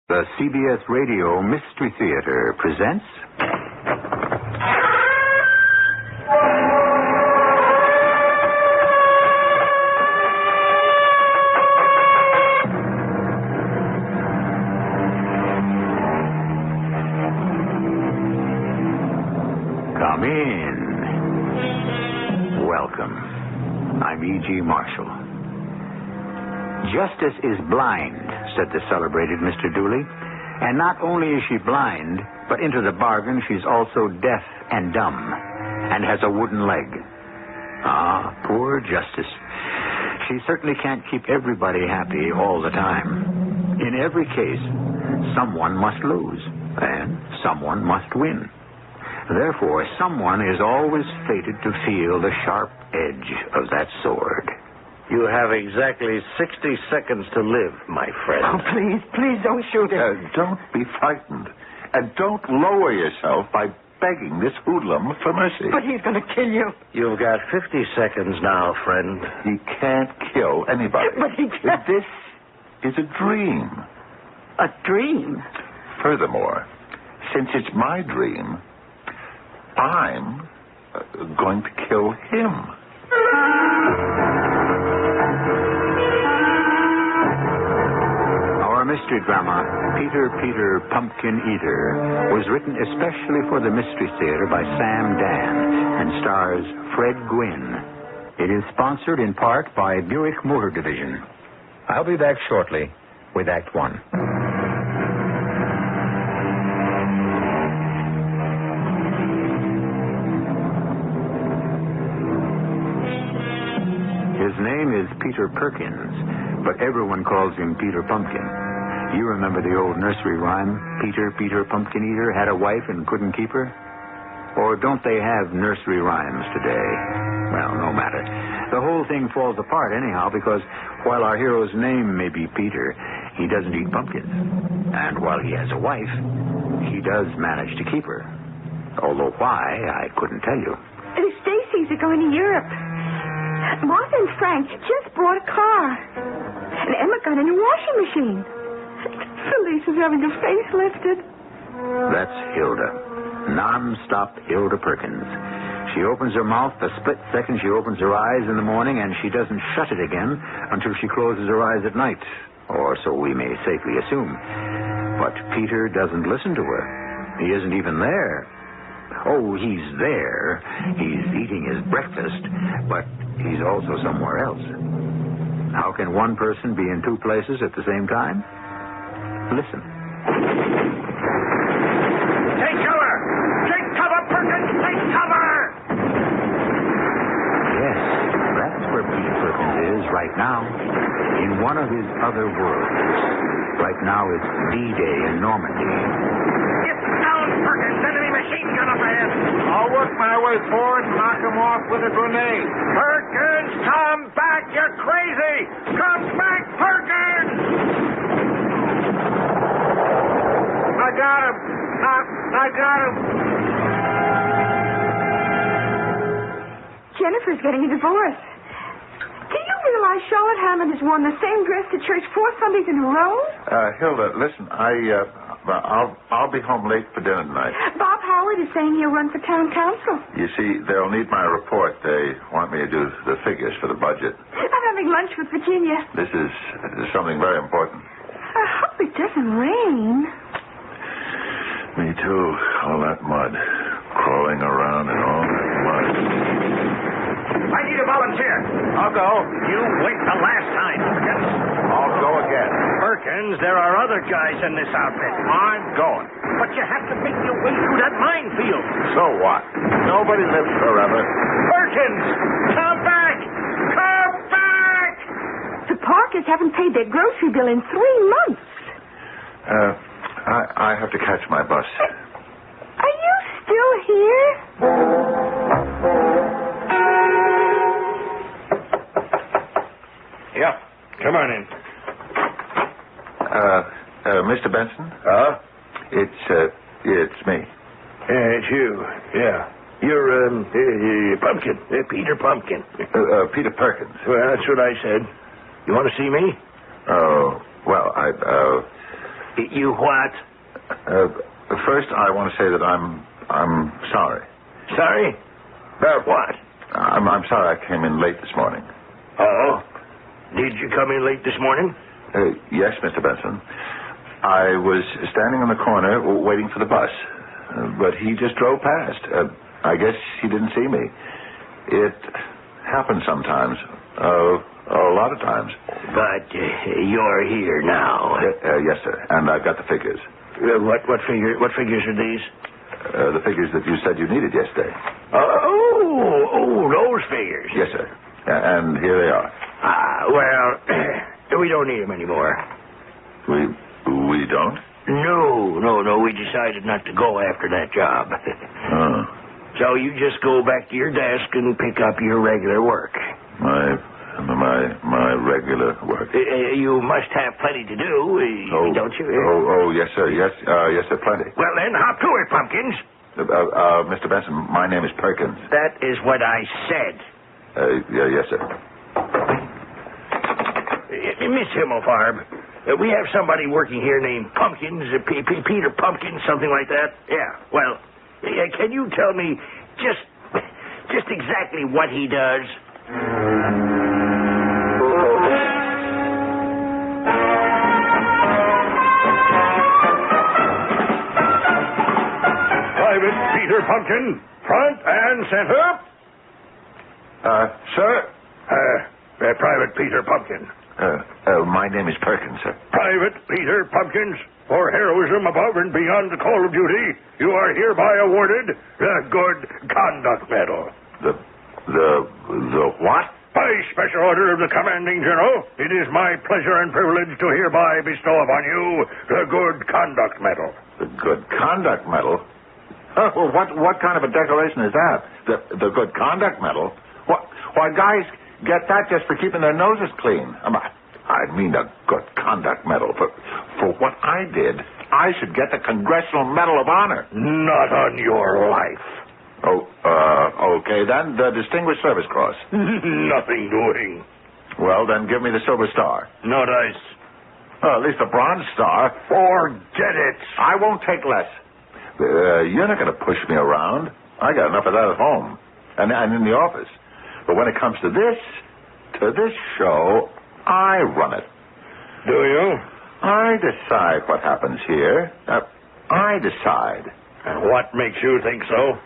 The CBS Radio Mystery Theater presents... Come in. Welcome. I'm E.G. Marshall. Justice is blind, said the celebrated Mr. Dooley. And not only is she blind, but into the bargain, she's also deaf and dumb, and has a wooden leg. Ah, poor Justice. She certainly can't keep everybody happy all the time. In every case, someone must lose, and someone must win. Therefore, someone is always fated to feel the sharp edge of that sword. You have exactly 60 seconds to live, my friend. Oh, please don't shoot him. Don't be frightened. And don't lower yourself by begging this hoodlum for mercy. But he's going to kill you. You've got 50 seconds now, friend. He can't kill anybody. But he can't. This is a dream. A dream? Furthermore, since it's my dream, I'm going to kill him. Our mystery drama, Peter Pumpkin Eater, was written especially for the Mystery Theater by Sam Dan and stars Fred Gwynne. It is sponsored in part by Buick Motor Division. I'll be back shortly with Act One. His name is Peter Perkins, but everyone calls him Peter Pumpkin. You remember the old nursery rhyme, Peter Pumpkin Eater had a wife and couldn't keep her? Or don't they have nursery rhymes today? Well, no matter. The whole thing falls apart anyhow, because while our hero's name may be Peter, he doesn't eat pumpkins. And while he has a wife, he does manage to keep her. Although why, I couldn't tell you. The Stacy's are going to Europe. Martha and Frank just bought a car. And Emma got a new washing machine. Felice is having her face lifted. That's Hilda. Non-stop Hilda Perkins. She opens her mouth the split second she opens her eyes in the morning, and she doesn't shut it again until she closes her eyes at night. Or so we may safely assume. But Peter doesn't listen to her. He isn't even there. Oh, he's there. He's eating his breakfast, but he's also somewhere else. How can one person be in two places at the same time? Listen. Take cover! Take cover, Perkins! Take cover! Yes, that's where Peter Perkins is right now. In one of his other worlds. Right now it's D-Day in Normandy. Get down, Perkins! Enemy machine gun up ahead! I'll work my way forward and knock him off with a grenade. Perkins, come back! You're crazy! Come back, Perkins! I got him. I got him. Jennifer's getting a divorce. Do you realize Charlotte Hammond has worn the same dress to church 4 Sundays in a row? Hilda, listen, I'll be home late for dinner tonight. Bob Howard is saying he'll run for town council. You see, they'll need my report. They want me to do the figures for the budget. I'm having lunch with Virginia. This is something very important. I hope it doesn't rain. Me too. All that mud. Crawling around in all that mud. I need a volunteer. I'll go. You wait the last time, Perkins. I'll go again. Perkins, there are other guys in this outfit. I'm going. But you have to make your way through that minefield. So what? Nobody lives forever. Perkins, come back! Come back! The Parkers haven't paid their grocery bill in 3 months. I have to catch my bus. Are you still here? Yeah, come on in. Mr. Benson? It's me. It's you, yeah. You're, Pumpkin, Peter Pumpkin. Peter Perkins. Well, that's what I said. You want to see me? Oh, well, You what? First, I want to say that I'm sorry. Sorry? About what? I'm sorry I came in late this morning. Oh? Did you come in late this morning? Yes, Mr. Benson. I was standing on the corner waiting for the bus, but he just drove past. I guess he didn't see me. It happens sometimes. A lot of times. But you're here now. Yes, sir. And I've got the figures. What figures are these? The figures that you said you needed yesterday. Oh, those figures. Yes, sir. And here they are. Well, we don't need them anymore. We don't? No. We decided not to go after that job. Oh. So you just go back to your desk and pick up your regular work. My regular work. You must have plenty to do, don't you? Yes, sir. Yes, sir, plenty. Well, then, hop to it, Pumpkins. Mr. Benson, my name is Perkins. That is what I said. Yes, sir. Miss Himmelfarb, we have somebody working here named Pumpkins, Peter Pumpkins, something like that. Yeah, well, can you tell me just exactly what he does? Private Peter Pumpkin, front and center. Sir? Private Peter Pumpkin. My name is Perkins, sir. Private Peter Pumpkins, for heroism above and beyond the call of duty, you are hereby awarded the Good Conduct Medal. The what? By special order of the commanding general, it is my pleasure and privilege to hereby bestow upon you the Good Conduct Medal. The Good Conduct Medal? Well, what kind of a decoration is that? The Good Conduct Medal? Why, guys get that just for keeping their noses clean. I mean a Good Conduct Medal. For what I did, I should get the Congressional Medal of Honor. Not on your life. Okay, then, the Distinguished Service Cross. Nothing doing. Well, then give me the Silver Star. No dice. At least the Bronze Star. Forget it. I won't take less. You're not going to push me around. I got enough of that at home and in the office. But when it comes to this show, I run it. Do you? I decide what happens here. I decide. And what makes you think so?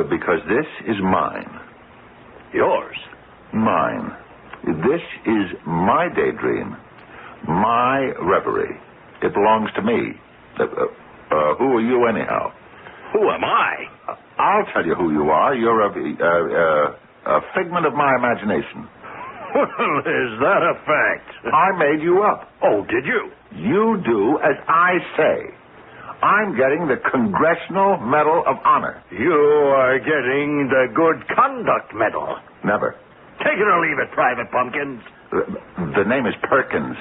Because this is mine. Yours? Mine. This is my daydream. My reverie. It belongs to me. Who are you, anyhow? Who am I? I'll tell you who you are. You're a figment of my imagination. Well, is that a fact? I made you up. Oh, did you? You do as I say. I'm getting the Congressional Medal of Honor. You are getting the Good Conduct Medal. Never. Take it or leave it, Private Pumpkins. The name is Perkins.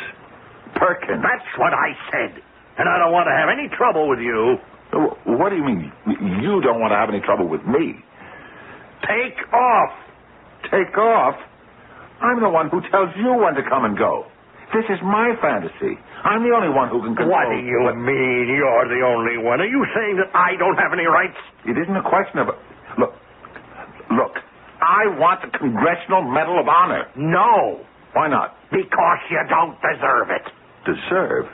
Perkins. That's what I said. And I don't want to have any trouble with you. What do you mean? You don't want to have any trouble with me? Take off. Take off? I'm the one who tells you when to come and go. This is my fantasy. I'm the only one who can control... What do you mean you're the only one? Are you saying that I don't have any rights? It isn't a question of... Look. I want the Congressional Medal of Honor. No. Why not? Because you don't deserve it. Deserve?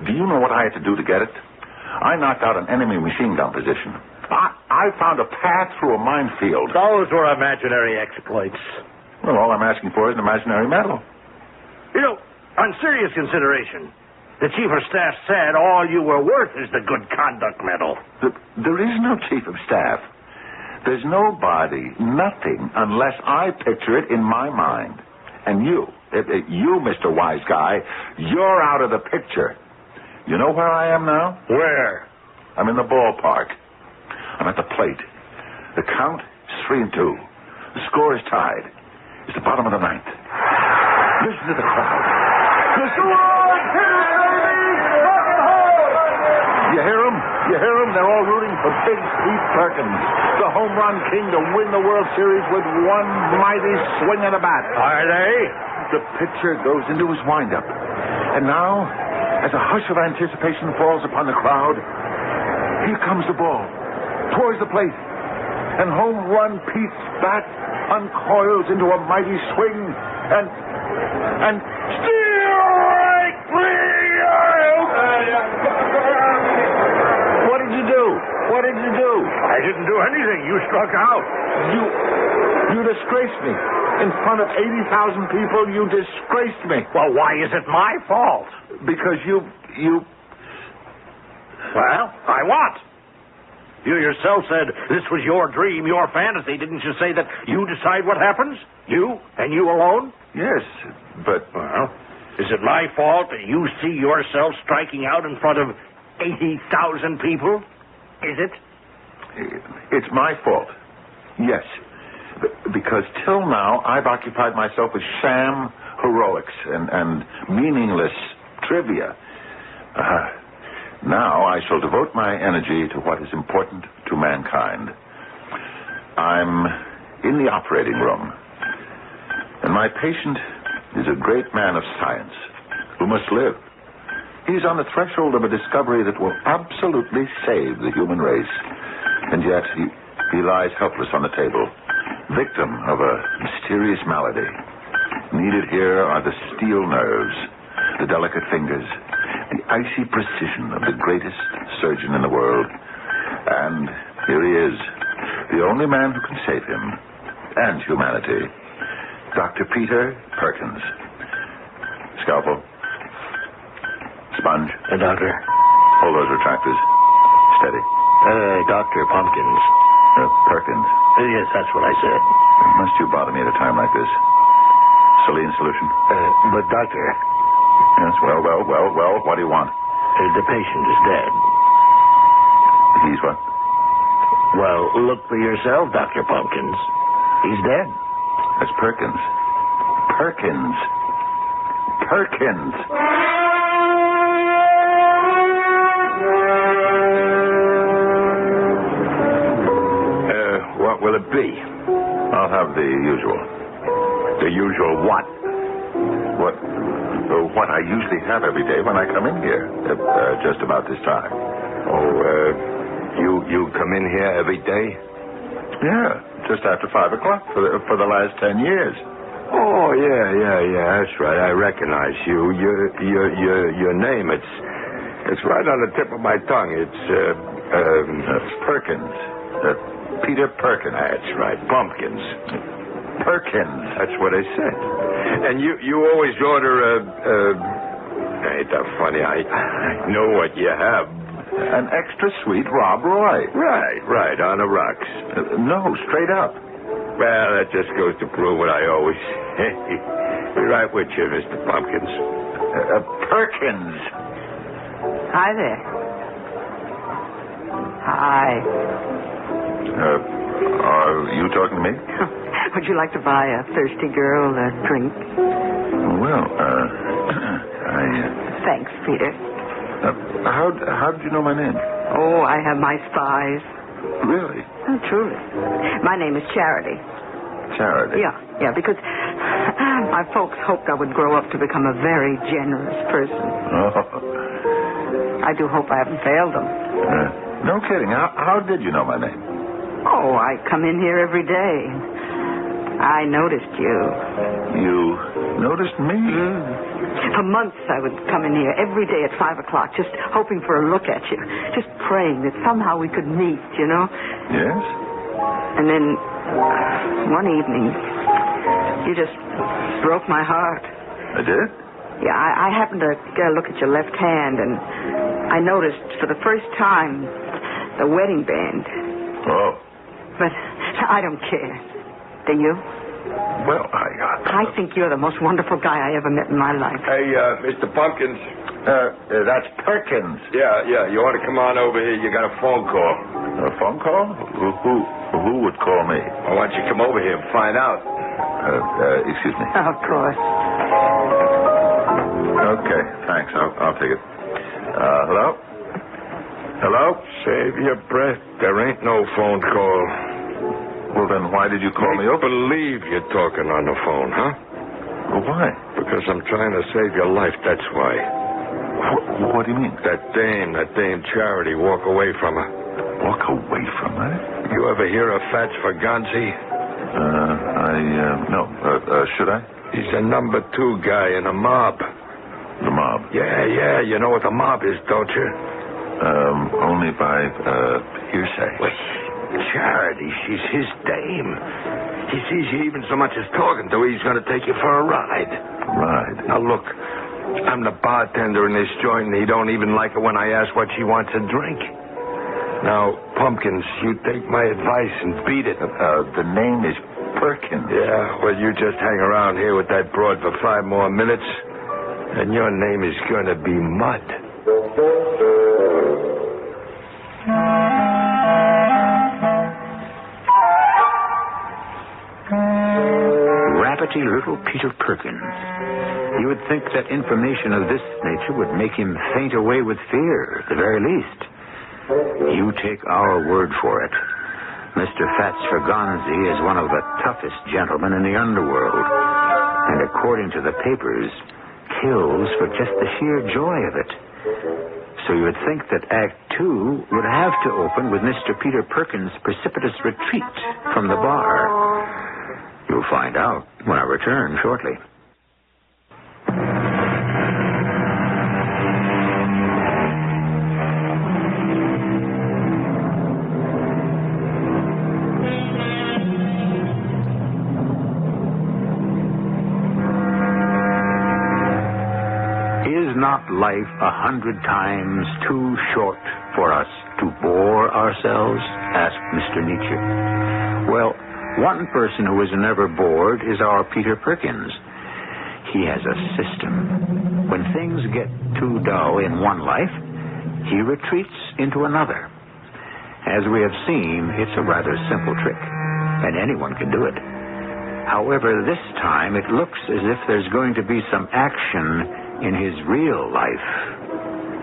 Do you know what I had to do to get it? I knocked out an enemy machine gun position. I found a path through a minefield. Those were imaginary exploits. Well, all I'm asking for is an imaginary medal. You know, on serious consideration, the Chief of Staff said all you were worth is the Good Conduct Medal. There is no Chief of Staff. There's nobody, nothing, unless I picture it in my mind. And you, Mr. Wise Guy, you're out of the picture. You know where I am now? Where? I'm in the ballpark. I'm at the plate. The count is 3-2. The score is tied. It's the bottom of the ninth. Listen to the crowd. Listen. You hear them? You hear them? They're all rooting for Big Pete Perkins, the home run king, to win the World Series with one mighty swing of the bat. Are they? The pitcher goes into his windup. And now, as a hush of anticipation falls upon the crowd, here comes the ball, towards the plate, and home run Pete's bat uncoils into a mighty swing, and strike three! What did you do? What did you do? I didn't do anything. You struck out. You disgraced me. In front of 80,000 people, you disgraced me. Well, why is it my fault? Because you... Well, I what? You yourself said this was your dream, your fantasy. Didn't you say that you decide what happens? You and you alone? Yes, but... Well, is it my fault that you see yourself striking out in front of 80,000 people? Is it? It's my fault. Yes. Because till now, I've occupied myself with sham heroics and meaningless trivia. Now I shall devote my energy to what is important to mankind. I'm in the operating room, and my patient is a great man of science who must live. He's on the threshold of a discovery that will absolutely save the human race, and yet he lies helpless on the table, victim of a mysterious malady. Needed here are the steel nerves, the delicate fingers, the icy precision of the greatest surgeon in the world. And here he is, the only man who can save him and humanity, Dr. Peter Perkins. Scalpel. Sponge. Doctor. Hold those retractors. Steady. Dr. Pumpkins. Perkins. Yes, that's what I said. Must you bother me at a time like this? Saline solution? But, Doctor... Yes, well, what do you want? The patient is dead. He's what? Well, look for yourself, Dr. Pumpkins. He's dead. That's Perkins. Perkins. What will it be? I'll have the usual. The usual what? What I usually have every day when I come in here, just about this time. You come in here every day? Yeah, just after 5 o'clock for the last 10 years. Oh, yeah, that's right. I recognize you. Your name, it's right on the tip of my tongue. It's, Perkins. Peter Perkins. That's right, Pumpkins. Perkins. That's what I said. And you always order ain't that funny? I know what you have. An extra sweet Rob Roy. Right, on the rocks. No, straight up. Well, that just goes to prove what I always say. Right with you, Mr. Pumpkins. Perkins. Hi there. Hi. Are you talking to me? Would you like to buy a thirsty girl a drink? Well, Thanks, Peter. How did you know my name? Oh, I have my spies. Really? Oh, truly. My name is Charity. Charity? Yeah, because my folks hoped I would grow up to become a very generous person. Oh. I do hope I haven't failed them. No kidding. How did you know my name? Oh, I come in here every day. I noticed you. You noticed me? For months I would come in here every day at 5 o'clock, just hoping for a look at you. Just praying that somehow we could meet, you know? Yes? And then one evening, you just broke my heart. I did? Yeah, I happened to get a look at your left hand, and I noticed for the first time the wedding band. Oh. But I don't care. Do you? Well, I think you're the most wonderful guy I ever met in my life. Hey, Mr. Pumpkins. That's Perkins. Yeah, you ought to come on over here. You got a phone call. A phone call? Who would call me? Why don't you come over here and find out? Excuse me. Of course. Okay, thanks. I'll take it. Hello? Hello? Save your breath. There ain't no phone call. Well, then why did you call me up? Believe you're talking on the phone, huh? Well, why? Because I'm trying to save your life, that's why. What do you mean? That dame Charity, walk away from her. Walk away from her? You ever hear of Fats Faganzi? No. Should I? He's the number 2 guy in a mob. The mob? Yeah. You know what the mob is, don't you? Only by, hearsay. Well, Charity, she's his dame. He sees you even so much as talking to her, he's going to take you for a ride. Ride? Now, look, I'm the bartender in this joint, and he don't even like it when I ask what she wants to drink. Now, Pumpkins, you take my advice and beat it. The name is Perkins. Yeah, well, you just hang around here with that broad for 5 more minutes, and your name is going to be Mud. Rabbity little Peter Perkins. You would think that information of this nature would make him faint away with fear, at the very least. You take our word for it. Mr. Fats Faganzi is one of the toughest gentlemen in the underworld. And according to the papers, kills for just the sheer joy of it. So you would think that Act 2 would have to open with Mr. Peter Perkins' precipitous retreat from the bar. You'll find out when I return shortly. Is not life 100 times too short for us to bore ourselves? Asked Mr. Nietzsche. Well, one person who is never bored is our Peter Perkins. He has a system. When things get too dull in one life, he retreats into another. As we have seen, it's a rather simple trick, and anyone can do it. However, this time it looks as if there's going to be some action in his real life.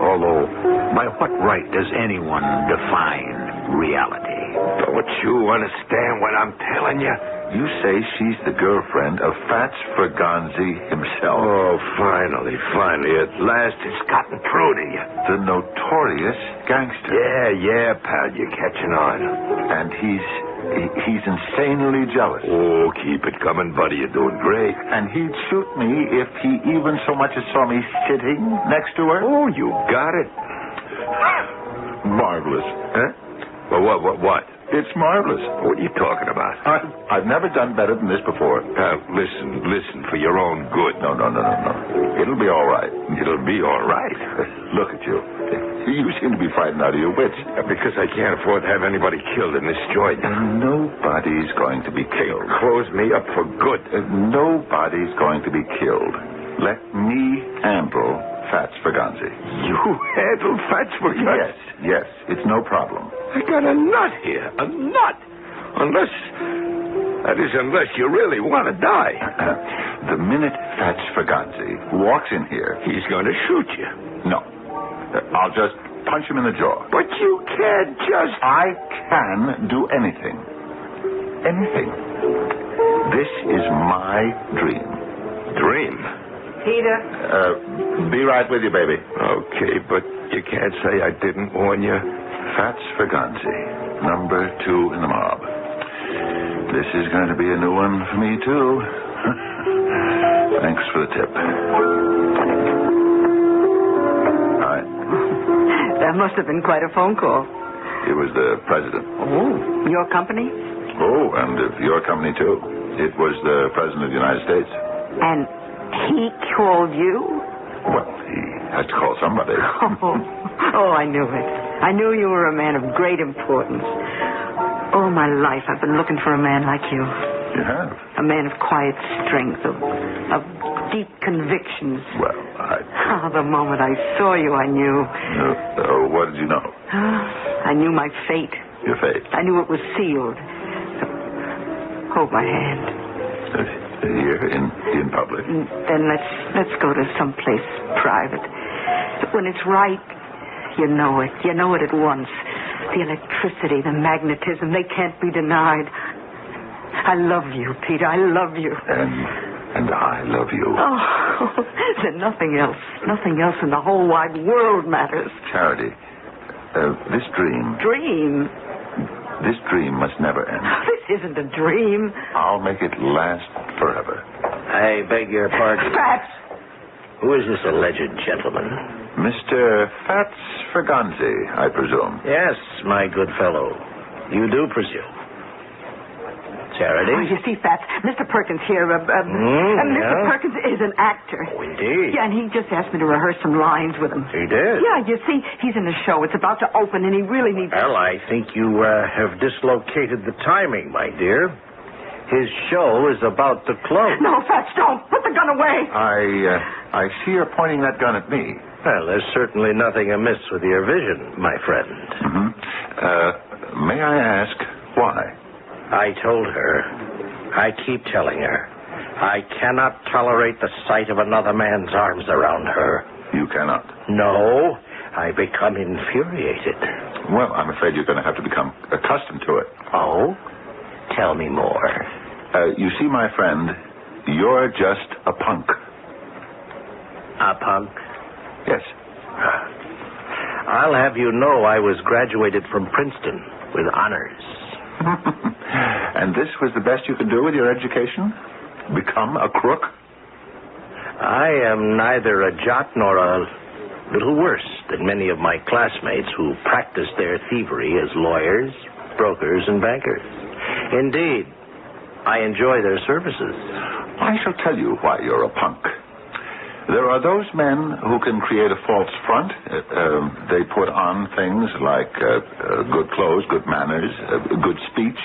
Although, by what right does anyone define reality? Don't you understand what I'm telling you? You say she's the girlfriend of Fats Faganzi himself. Oh, finally. At last it's gotten through to you. The notorious gangster. Yeah, pal, you're catching on. And he's insanely jealous. Oh, keep it coming, buddy. You're doing great. And he'd shoot me if he even so much as saw me sitting next to her? Oh, you got it. Marvelous. Huh? Well, what? It's marvelous. What are you talking about? I've never done better than this before. Listen, for your own good. No. It'll be all right. It'll be all right? Look at you. You seem to be frightened out of your wits. Because I can't afford to have anybody killed in this joint. Nobody's going to be killed. Close me up for good. Nobody's going to be killed. Let me handle Fats Faganzi. You handle Fats Faganzi? Yes. It's no problem. I got a nut here. A nut. Unless you really want to die. The minute Fats Faganzi walks in here... He's going to shoot you. No. I'll just punch him in the jaw. But you can't just... I can do anything. Anything. This is my dream. Dream? Peter? Be right with you, baby. Okay, but you can't say I didn't warn you. Fats Faganzi, number 2 in the mob. This is going to be a new one for me, too. Thanks for the tip. Hi. That must have been quite a phone call. It was the president. Oh, your company? Oh, and your company, too. It was the president of the United States. And he called you? Well, he had to call somebody. Oh, I knew it. I knew you were a man of great importance. All my life I've been looking for a man like you. You have? A man of quiet strength, of deep convictions. Well, The moment I saw you, I knew. What did you know? I knew my fate. Your fate? I knew it was sealed. Hold my hand. Here, in public? Then let's go to some place private. When it's right, you know it. You know it at once. The electricity, the magnetism, they can't be denied. I love you, Peter. I love you. And I love you. Oh. Then nothing else in the whole wide world matters. Charity, this dream... Dream? This dream must never end. This isn't a dream. I'll make it last forever. I beg your pardon. Fats! Who is this alleged gentleman? Mr. Fats Ferganzi, I presume. Yes, my good fellow. You do presume. Charity? Oh, you see, Fats, Mr. Perkins here, Mr. Perkins is an actor. Oh, indeed. Yeah, and he just asked me to rehearse some lines with him. He did? Yeah, you see, he's in a show. It's about to open, and he really needs... Well, I think you have dislocated the timing, my dear. His show is about to close. No, Fats, don't. Put the gun away. I see you're pointing that gun at me. Well, there's certainly nothing amiss with your vision, my friend. May I ask why? I told her. I keep telling her. I cannot tolerate the sight of another man's arms around her. You cannot? No, I become infuriated. Well, I'm afraid you're going to have to become accustomed to it. Oh? Tell me more. You see, my friend, you're just a punk. A punk? Yes. I'll have you know I was graduated from Princeton with honors. And this was the best you could do with your education? Become a crook? I am neither a jot nor a little worse than many of my classmates who practice their thievery as lawyers, brokers, and bankers. Indeed, I enjoy their services. I shall tell you why you're a punk. There are those men who can create a false front. They put on things like good clothes, good manners, good speech.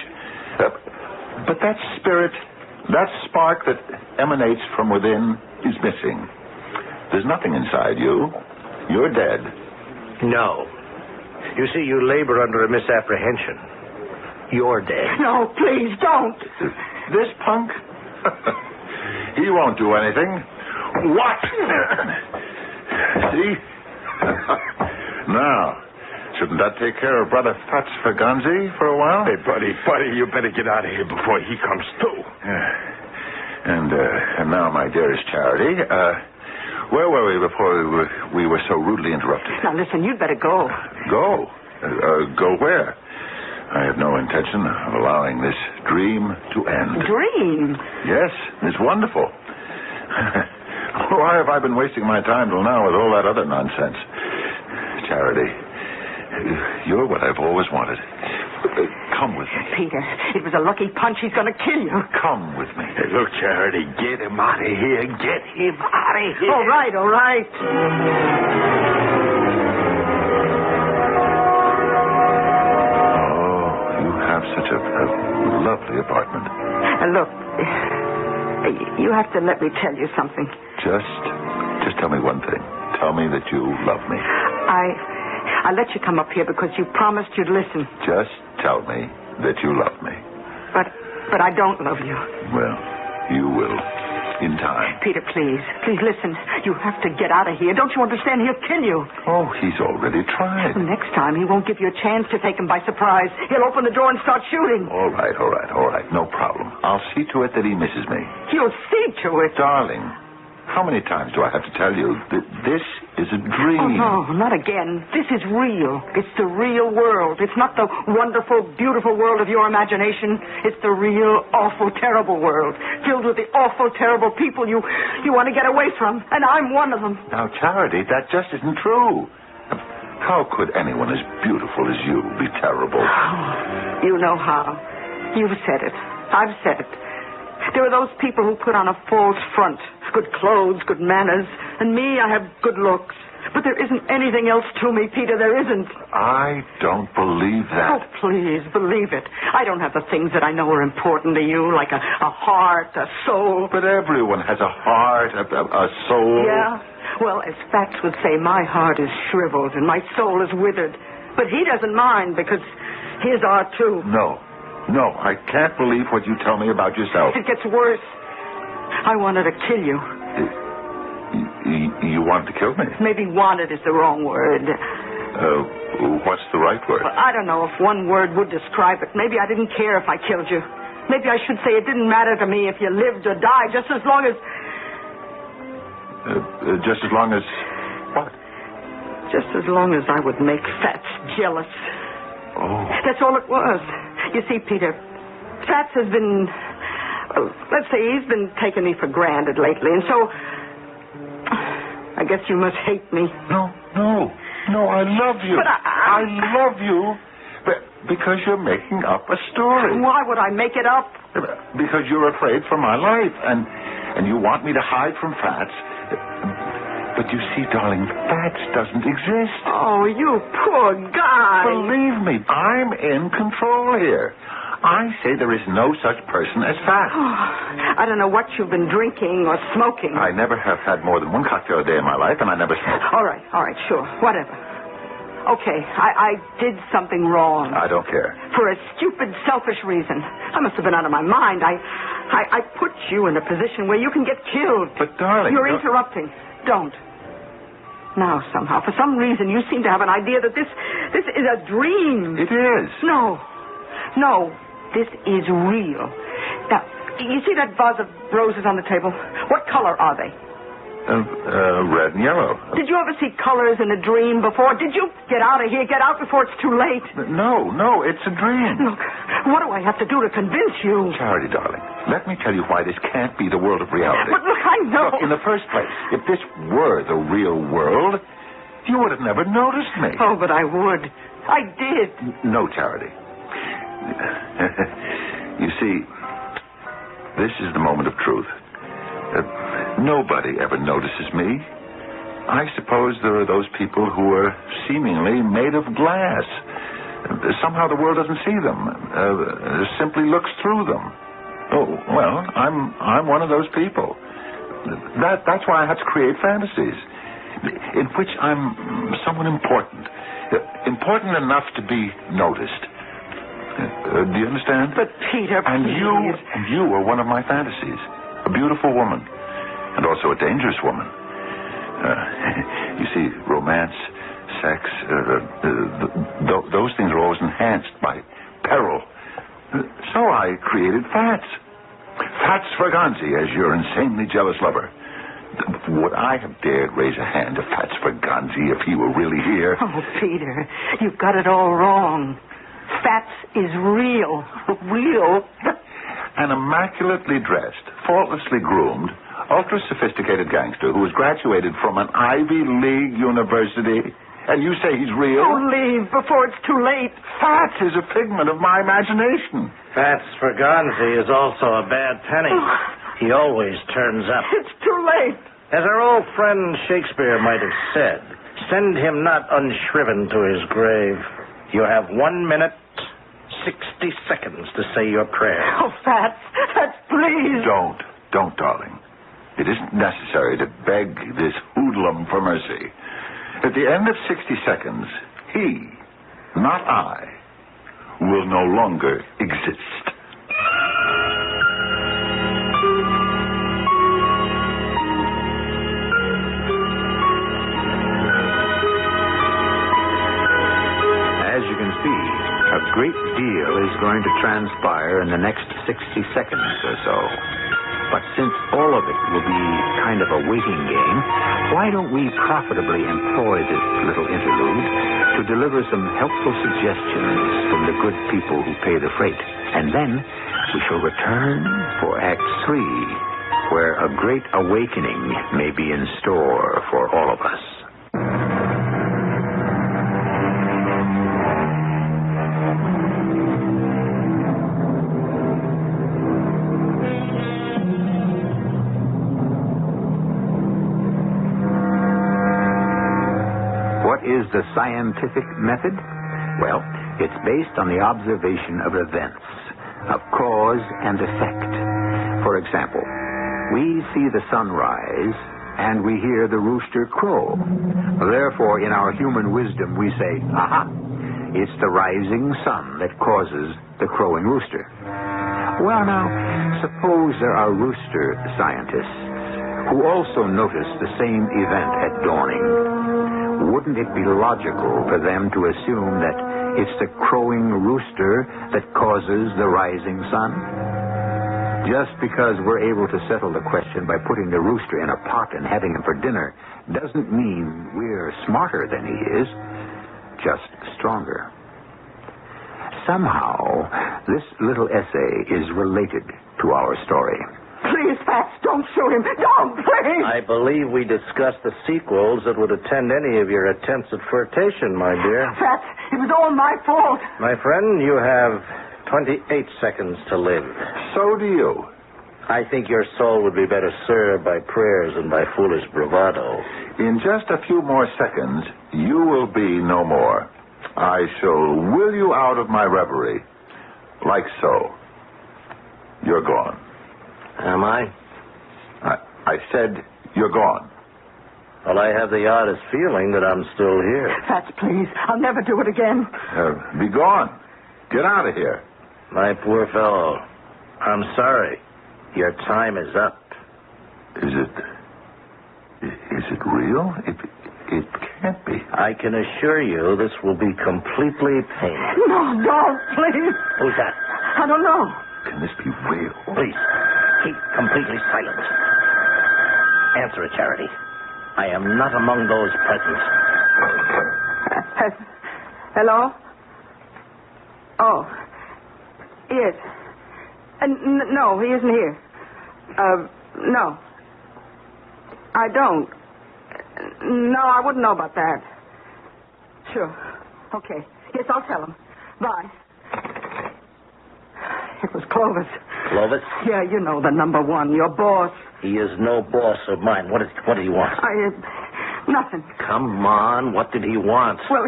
But that spirit, that spark that emanates from within is missing. There's nothing inside you. You're dead. No. You see, you labor under a misapprehension. You're dead. No, please, don't. This punk? He won't do anything. What? See? Now, shouldn't that take care of Brother Fats Ferganzi for a while? Hey, buddy, you better get out of here before he comes too. And now, my dearest Charity, where were we before we were so rudely interrupted? Now, listen, you'd better go. Go? Go where? I have no intention of allowing this dream to end. Dream? Yes, it's wonderful. Why have I been wasting my time till now with all that other nonsense? Charity, you're what I've always wanted. Come with me. Peter, it was a lucky punch. He's going to kill you. Come with me. Hey, look, Charity, get him out of here. Get him out of here. All right, all right. Such a lovely apartment. Look, you have to let me tell you something. Just tell me one thing. Tell me that you love me. I let you come up here because you promised you'd listen. Just tell me that you love me. But I don't love you. Well, you will. In time. Peter, please listen. You have to get out of here. Don't you understand? He'll kill you. Oh, he's already tried. Next time, he won't give you a chance to take him by surprise. He'll open the door and start shooting. All right. No problem. I'll see to it that he misses me. You'll see to it. Darling, how many times do I have to tell you that this is a dream? Oh, no, not again. This is real. It's the real world. It's not the wonderful, beautiful world of your imagination. It's the real, awful, terrible world, filled with the awful, terrible people you want to get away from, and I'm one of them. Now, Charity, that just isn't true. How could anyone as beautiful as you be terrible? Oh, you know how. You've said it. I've said it. There are those people who put on a false front. Good clothes, good manners. And me, I have good looks. But there isn't anything else to me, Peter. There isn't. I don't believe that. Oh, please, believe it. I don't have the things that I know are important to you, like a heart, a soul. But everyone has a heart, a soul. Yeah. Well, as Fats would say, my heart is shriveled and my soul is withered. But he doesn't mind because his are too. No, I can't believe what you tell me about yourself. It gets worse. I wanted to kill you. You wanted to kill me? Maybe wanted is the wrong word. What's the right word? Well, I don't know if one word would describe it. Maybe I didn't care if I killed you. Maybe I should say it didn't matter to me if you lived or died, just as long as... Just as long as... What? Just as long as I would make Fats jealous. Oh. That's all it was. You see, Peter, Fats has been... let's say he's been taking me for granted lately, and so... I guess you must hate me. No, I love you. But I love you. Because you're making up a story. Why would I make it up? Because you're afraid for my life, and you want me to hide from Fats. But you see, darling, Fats doesn't exist. Oh, you poor guy. Believe me, I'm in control here. I say there is no such person as Fats. Oh, I don't know what you've been drinking or smoking. I never have had more than one cocktail a day in my life, and I never smoked. All right, sure, whatever. Okay, I did something wrong. I don't care. For a stupid, selfish reason. I must have been out of my mind. I put you in a position where you can get killed. But, darling... You're interrupting. Don't. Now, somehow, for some reason, you seem to have an idea that this is a dream. It is. No, this is real. Now, you see that vase of roses on the table? What color are they? Red and yellow. Did you ever see colors in a dream before? Did you get out of here? Get out before it's too late. No, it's a dream. Look, what do I have to do to convince you? Charity, darling, let me tell you why this can't be the world of reality. But look, I know. Look, in the first place, if this were the real world, you would have never noticed me. Oh, but I would. I did. No, Charity. You see, this is the moment of truth. Nobody ever notices me. I suppose there are those people who are seemingly made of glass. Somehow the world doesn't see them. Simply looks through them. Oh, well, I'm one of those people. That's why I have to create fantasies in which I'm someone important. Important enough to be noticed. Do you understand? But, Peter, and please. you are one of my fantasies. A beautiful woman. And also a dangerous woman. You see, romance, sex, those things are always enhanced by peril. So I created Fats. Fats Fraganzi as your insanely jealous lover. Would I have dared raise a hand to Fats Fraganzi if he were really here? Oh, Peter, you've got it all wrong. Fats is real. Real? An immaculately dressed, faultlessly groomed, ultra-sophisticated gangster who has graduated from an Ivy League university, and you say he's real? Oh, leave before it's too late. Fats is a figment of my imagination. Fats Fraganzi is also a bad penny. He always turns up. It's too late. As our old friend Shakespeare might have said, send him not unshriven to his grave. You have 1 minute, 60 seconds to say your prayer. Oh, Fats, please. Don't, darling. It isn't necessary to beg this hoodlum for mercy. At the end of 60 seconds, he, not I, will no longer exist. As you can see, a great deal is going to transpire in the next 60 seconds or so. But since all of it will be kind of a waiting game, why don't we profitably employ this little interlude to deliver some helpful suggestions from the good people who pay the freight. And then we shall return for Act 3, where a great awakening may be in store for all of us. Is the scientific method? Well, it's based on the observation of events, of cause and effect. For example, we see the sun rise and we hear the rooster crow. Therefore, in our human wisdom, we say, aha, it's the rising sun that causes the crowing rooster. Well, now, suppose there are rooster scientists who also notice the same event at dawning. Wouldn't it be logical for them to assume that it's the crowing rooster that causes the rising sun? Just because we're able to settle the question by putting the rooster in a pot and having him for dinner doesn't mean we're smarter than he is, just stronger. Somehow, this little essay is related to our story. Please, Fats, don't shoot him. Don't, please. I believe we discussed the sequels that would attend any of your attempts at flirtation, my dear. Fats, it was all my fault. My friend, you have 28 seconds to live. So do you. I think your soul would be better served by prayers than by foolish bravado. In just a few more seconds, you will be no more. I shall will you out of my reverie. Like so. You're gone. Am I? I said you're gone. Well, I have the oddest feeling that I'm still here. Fats, please. I'll never do it again. Be gone. Get out of here. My poor fellow, I'm sorry. Your time is up. Is it real? It can't be. I can assure you this will be completely painless. No, don't, please. Who's that? I don't know. Can this be real? Please, keep completely silent. Answer it, Charity. I am not among those present. Hello? Oh. Yes. No, he isn't here. No. I don't. No, I wouldn't know about that. Sure. Okay. Yes, I'll tell him. Bye. It was Clovis. Clovis? Yeah, you know, the number one, your boss. He is no boss of mine. What did he want? Nothing. Come on, what did he want? Well,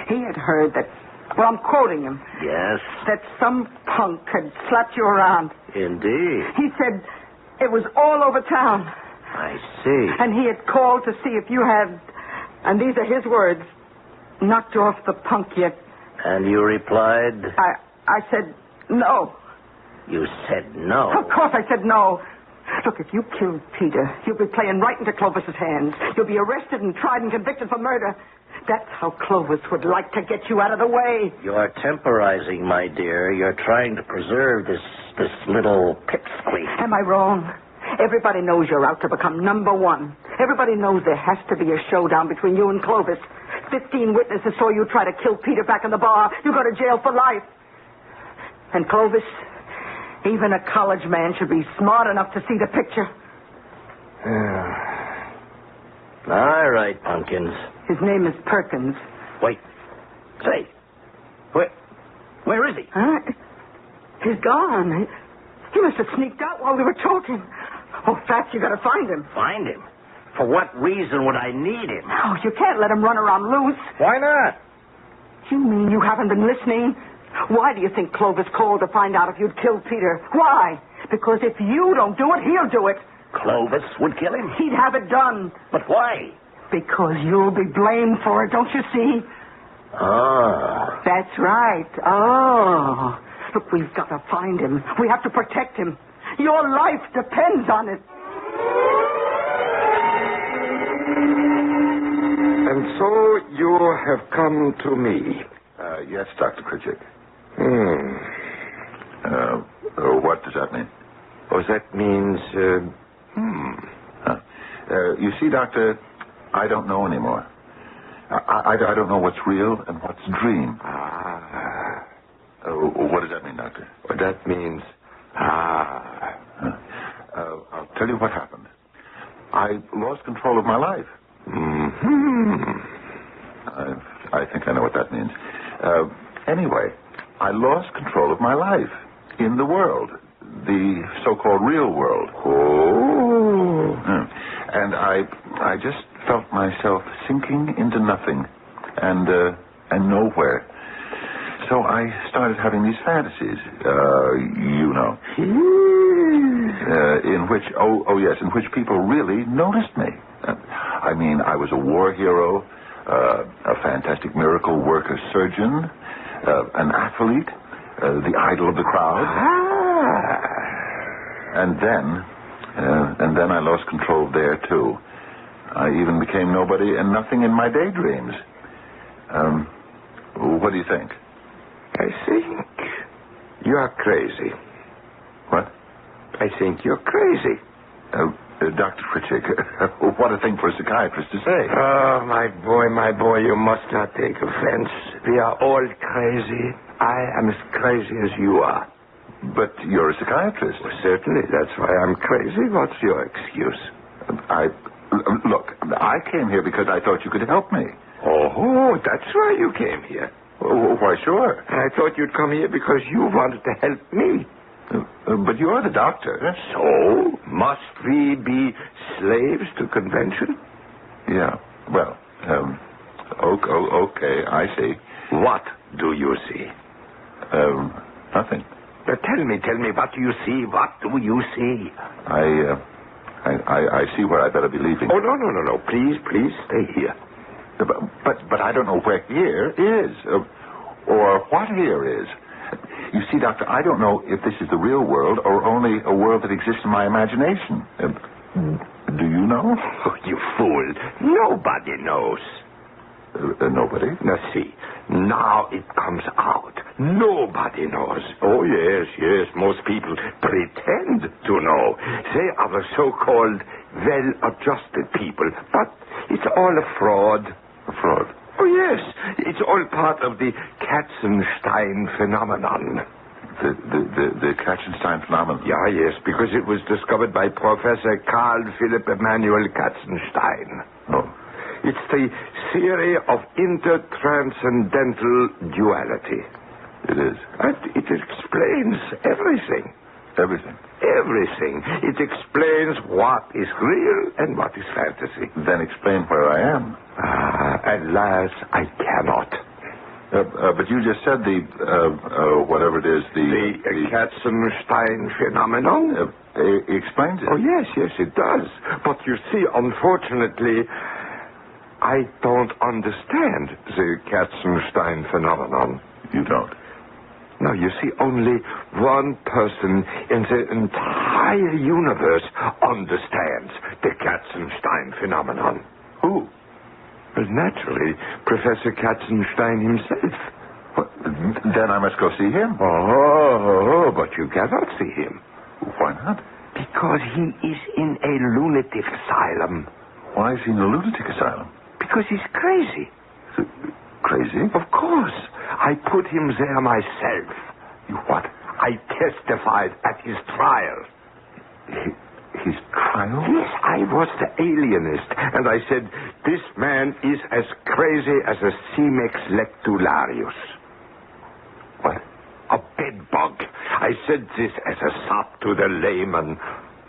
he had heard that, well, I'm quoting him. Yes? That some punk had slapped you around. Indeed. He said it was all over town. I see. And he had called to see if you had, and these are his words, knocked off the punk yet. And you replied? I said no. You said no? Of course I said no. Look, if you killed Peter, you'll be playing right into Clovis's hands. You'll be arrested and tried and convicted for murder. That's how Clovis would like to get you out of the way. You're temporizing, my dear. You're trying to preserve this little pipsqueak. Am I wrong? Everybody knows you're out to become number one. Everybody knows there has to be a showdown between you and Clovis. 15 witnesses saw you try to kill Peter back in the bar. You go to jail for life. And Clovis, even a college man should be smart enough to see the picture. All right, Pumpkins. His name is Perkins. Wait. Say, where is he? Huh? He's gone. He must have sneaked out while we were talking. Oh, Fats, you gotta find him. Find him? For what reason would I need him? Oh, you can't let him run around loose. Why not? You mean you haven't been listening? Why do you think Clovis called to find out if you'd killed Peter? Why? Because if you don't do it, he'll do it. Clovis would kill him? He'd have it done. But why? Because you'll be blamed for it, don't you see? Oh. That's right. Oh. Look, we've got to find him. We have to protect him. Your life depends on it. And so you have come to me. Yes, Dr. Critchick. What does that mean? Oh, that means, You see, Doctor, I don't know anymore. I don't know what's real and what's dream. What does that mean, Doctor? Well, that means, I'll tell you what happened. I lost control of my life. I think I know what that means. Anyway, I lost control of my life in the world, the so-called real world. oh. And I just felt myself sinking into nothing and nowhere. So I started having these fantasies, in which people really noticed me. I mean, I was a war hero, a fantastic miracle worker surgeon, an athlete, the idol of the crowd. And then I lost control there, too. I even became nobody and nothing in my daydreams. What do you think? I think you are crazy. What? I think you're crazy. Dr. Fritchik, what a thing for a psychiatrist to say. Oh, my boy, you must not take offense. We are all crazy. I am as crazy as you are. But you're a psychiatrist. Well, certainly, that's why I'm crazy. What's your excuse? Look, I came here because I thought you could help me. Oh, that's why you came here. Why, sure. And I thought you'd come here because you wanted to help me. But you're the doctor. So, must we be slaves to convention? Yeah, well, okay, I see. What do you see? Nothing. Tell me, what do you see? What do you see? I see where I better be leaving. Oh, no. Please stay here. But I don't know where here is, or what here is. You see, Doctor, I don't know if this is the real world or only a world that exists in my imagination. Do you know? Oh, you fool. Nobody knows. Nobody? Now, see, now it comes out. Nobody knows. Oh, yes. Most people pretend to know. They are the so-called well-adjusted people. But it's all a fraud. A fraud? Oh, yes. It's all part of the Katzenstein phenomenon. The Katzenstein phenomenon? Yeah, yes, because it was discovered by Professor Carl Philipp Emanuel Katzenstein. Oh. It's the theory of intertranscendental duality. It is. And it explains everything. Everything? Everything. It explains what is real and what is fantasy. Then explain where I am. Alas, I cannot. But you just said whatever it is, the Katzenstein phenomenon? Explains it. Oh, yes, it does. But you see, unfortunately, I don't understand the Katzenstein phenomenon. You don't? No, you see, only one person in the entire universe understands the Katzenstein phenomenon. Who? Well, naturally, Professor Katzenstein himself. Well, then I must go see him. Oh, but you cannot see him. Why not? Because he is in a lunatic asylum. Why is he in a lunatic asylum? Because he's crazy. Crazy? Of course. I put him there myself. You what? I testified at his trial. His trial? Yes, I was the alienist, and I said, this man is as crazy as a Cimex lectularius. What? A bedbug. I said this as a sop to the layman.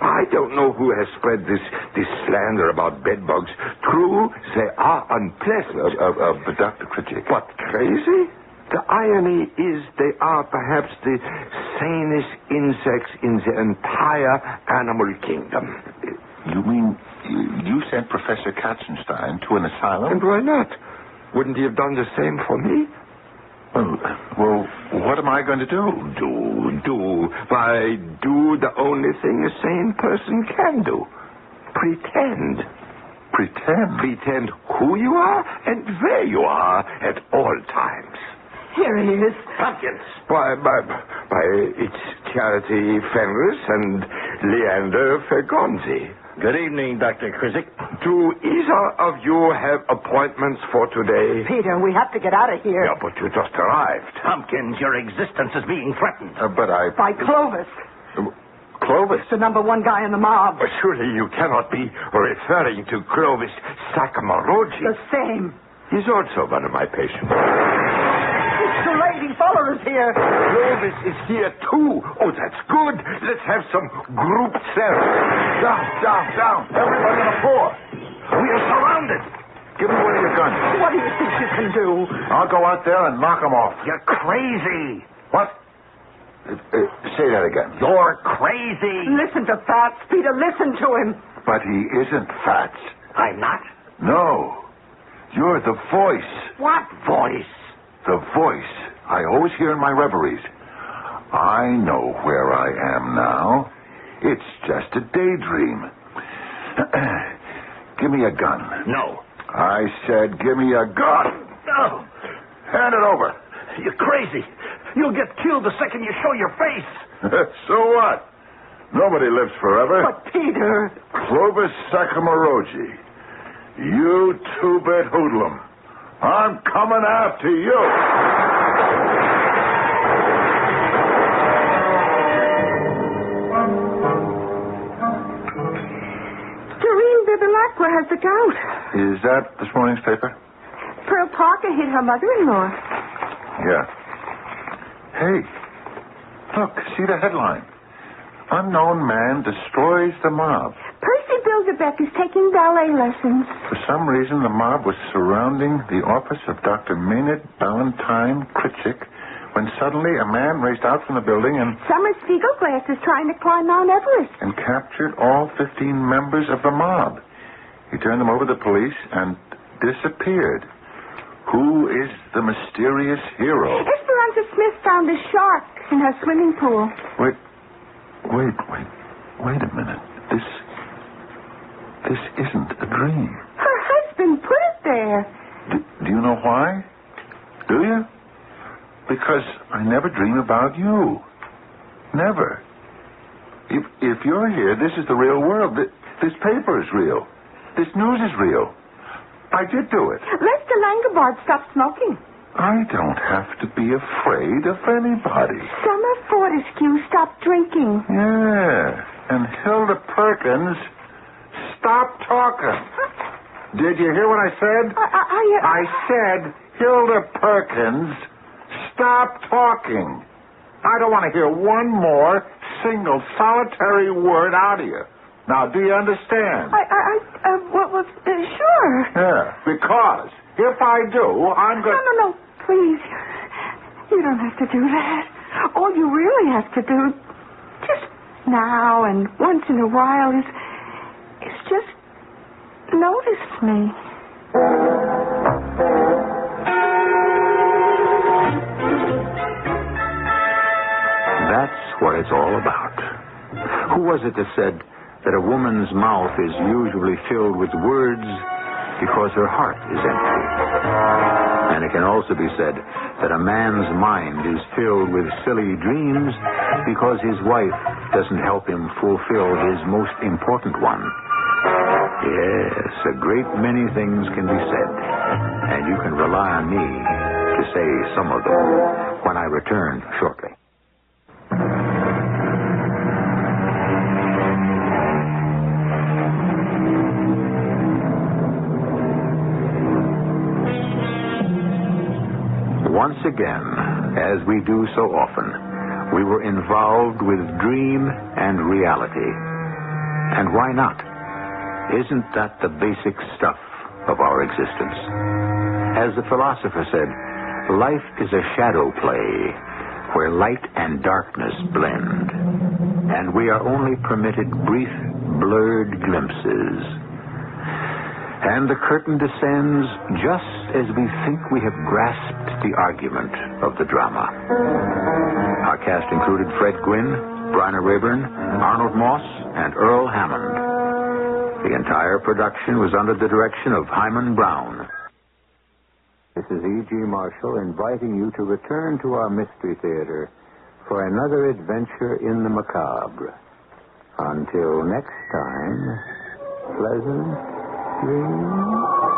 I don't know who has spread this slander about bedbugs. True, they are unpleasant. But Dr. Fritchik. But crazy? The irony is they are perhaps the sanest insects in the entire animal kingdom. You mean you sent Professor Katzenstein to an asylum? And why not? Wouldn't he have done the same for me? Well, what am I going to do? Why, do the only thing a sane person can do. Pretend. Pretend? Pretend who you are and where you are at all times. Here he is. Pumpkins. Why, it's Charity Fenris and Leander Fergonzi. Good evening, Dr. Krizik. Do either of you have appointments for today? Peter, we have to get out of here. Yeah, but you just arrived. Pumpkins, your existence is being threatened. By Clovis. Clovis? The number one guy in the mob. But surely you cannot be referring to Clovis Sakamaroggi. The same. He's also one of my patients. It's too late. He followed us here. Clovis is here, too. Oh, that's good. Let's have some group therapy. Down. Everybody on the floor. We are surrounded. Give me one of your guns. What do you think you can do? I'll go out there and knock them off. You're crazy. What? Say that again. You're crazy. Listen to Fats, Peter. Listen to him. But he isn't Fats. I'm not. No. You're the voice. What voice? The voice I always hear in my reveries. I know where I am now. It's just a daydream. Give me a gun. No. I said give me a gun. No. Hand it over. You're crazy. You'll get killed the second you show your face. So what? Nobody lives forever. But, Peter... Clovis Sacamarogi, you two-bit hoodlum. I'm coming after you. Doreen Bibilacqua has the gout. Is that this morning's paper? Pearl Parker hit her mother-in-law. Yeah. Hey, look, see the headline. Unknown man destroys the mob. Percy Bilderbeck is taking ballet lessons. For some reason, the mob was surrounding the office of Dr. Maynard Ballantyne Critchick when suddenly a man raced out from the building and... Summer Spiegelglass is trying to climb Mount Everest. And captured all 15 members of the mob. He turned them over to the police and disappeared. Who is the mysterious hero? Esperanza Smith found a shark in her swimming pool. Wait a minute. This isn't a dream. Her husband put it there. Do you know why? Do you? Because I never dream about you. Never. If you're here, this is the real world. This paper is real. This news is real. I did do it. Lester Langabard stopped smoking. I don't have to be afraid of anybody. Summer Fortescue stopped drinking. Yeah. And Hilda Perkins stopped talking. Did you hear what I said? I said Hilda Perkins stopped talking. I don't want to hear one more single solitary word out of you. Now, do you understand? Sure. Yeah, because if I do, I'm going to... No, please. You don't have to do that. All you really have to do, just now and once in a while, is just notice me. That's what it's all about. Who was it that said that a woman's mouth is usually filled with words because her heart is empty? And it can also be said that a man's mind is filled with silly dreams because his wife doesn't help him fulfill his most important one. Yes, a great many things can be said, and you can rely on me to say some of them when I return shortly. Once again, as we do so often, we were involved with dream and reality. And why not? Isn't that the basic stuff of our existence? As the philosopher said, life is a shadow play where light and darkness blend, and we are only permitted brief, blurred glimpses. And the curtain descends just as we think we have grasped the argument of the drama. Our cast included Fred Gwynne, Bryna Rayburn, Arnold Moss, and Earl Hammond. The entire production was under the direction of Hyman Brown. This is E.G. Marshall inviting you to return to our Mystery Theater for another adventure in the macabre. Until next time, pleasant dreams.